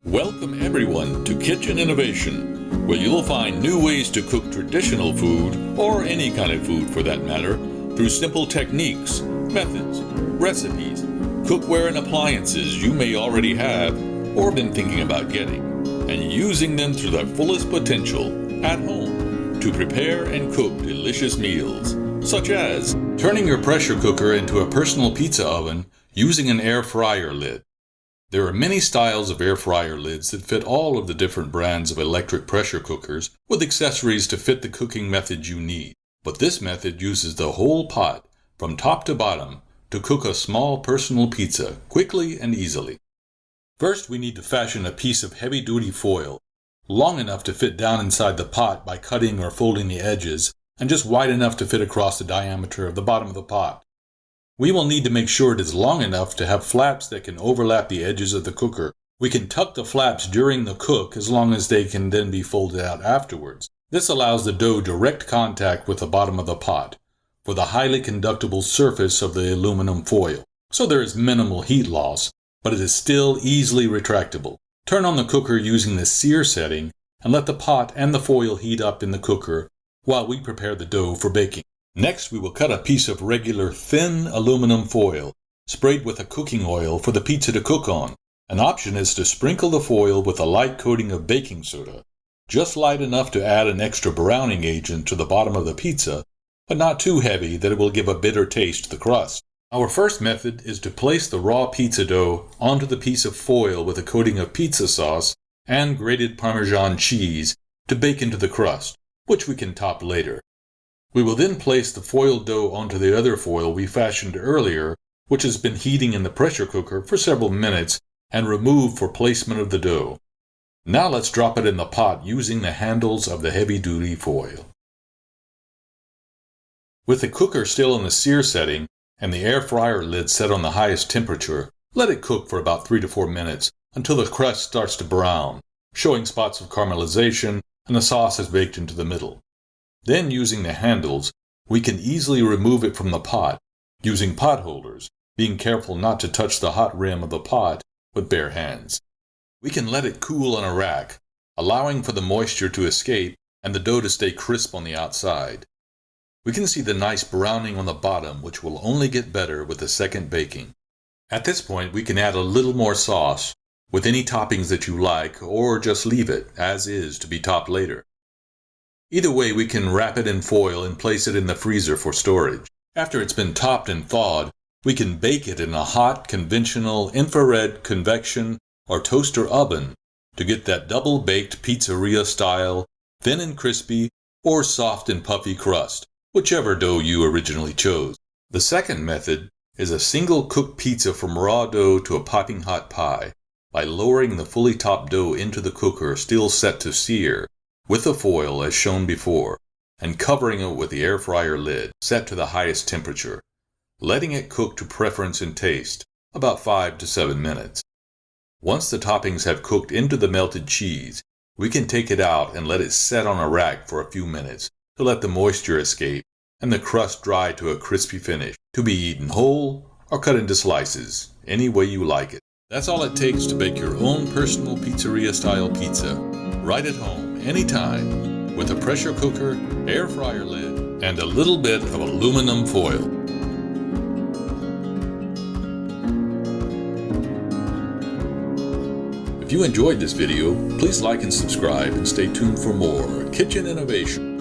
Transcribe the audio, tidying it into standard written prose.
Welcome everyone to Kitchen Innovation, where you'll find new ways to cook traditional food, or any kind of food for that matter, through simple techniques, methods, recipes, cookware and appliances you may already have or been thinking about getting, and using them to their fullest potential at home to prepare and cook delicious meals, such as turning your pressure cooker into a personal pizza oven using an air fryer lid. There are many styles of air fryer lids that fit all of the different brands of electric pressure cookers with accessories to fit the cooking method you need. But this method uses the whole pot from top to bottom to cook a small personal pizza quickly and easily. First, we need to fashion a piece of heavy-duty foil, long enough to fit down inside the pot by cutting or folding the edges, and just wide enough to fit across the diameter of the bottom of the pot. We will need to make sure it is long enough to have flaps that can overlap the edges of the cooker. We can tuck the flaps during the cook as long as they can then be folded out afterwards. This allows the dough direct contact with the bottom of the pot for the highly conductible surface of the aluminum foil, so there is minimal heat loss, but it is still easily retractable. Turn on the cooker using the sear setting and let the pot and the foil heat up in the cooker while we prepare the dough for baking. Next, we will cut a piece of regular thin aluminum foil, sprayed with a cooking oil for the pizza to cook on. An option is to sprinkle the foil with a light coating of baking soda, just light enough to add an extra browning agent to the bottom of the pizza, but not too heavy that it will give a bitter taste to the crust. Our first method is to place the raw pizza dough onto the piece of foil with a coating of pizza sauce and grated Parmesan cheese to bake into the crust, which we can top later. We will then place the foiled dough onto the other foil we fashioned earlier, which has been heating in the pressure cooker for several minutes, and remove for placement of the dough. Now let's drop it in the pot using the handles of the heavy-duty foil. With the cooker still in the sear setting and the air fryer lid set on the highest temperature, let it cook for about 3 to 4 minutes until the crust starts to brown, showing spots of caramelization and the sauce is baked into the middle. Then, using the handles, we can easily remove it from the pot, using pot holders, being careful not to touch the hot rim of the pot with bare hands. We can let it cool on a rack, allowing for the moisture to escape and the dough to stay crisp on the outside. We can see the nice browning on the bottom, which will only get better with the second baking. At this point, we can add a little more sauce, with any toppings that you like, or just leave it as is to be topped later. Either way, we can wrap it in foil and place it in the freezer for storage. After it's been topped and thawed, we can bake it in a hot, conventional infrared, convection, or toaster oven to get that double-baked pizzeria style, thin and crispy, or soft and puffy crust, whichever dough you originally chose. The second method is a single cooked pizza from raw dough to a piping hot pie by lowering the fully topped dough into the cooker still set to sear with the foil as shown before, and covering it with the air fryer lid set to the highest temperature, letting it cook to preference and taste, about 5 to 7 minutes. Once the toppings have cooked into the melted cheese, we can take it out and let it set on a rack for a few minutes to let the moisture escape and the crust dry to a crispy finish, to be eaten whole or cut into slices, any way you like it. That's all it takes to bake your own personal pizzeria-style pizza, right at home, anytime, with a pressure cooker, air fryer lid, and a little bit of aluminum foil. If you enjoyed this video, please like and subscribe and stay tuned for more Kitchen Innovation.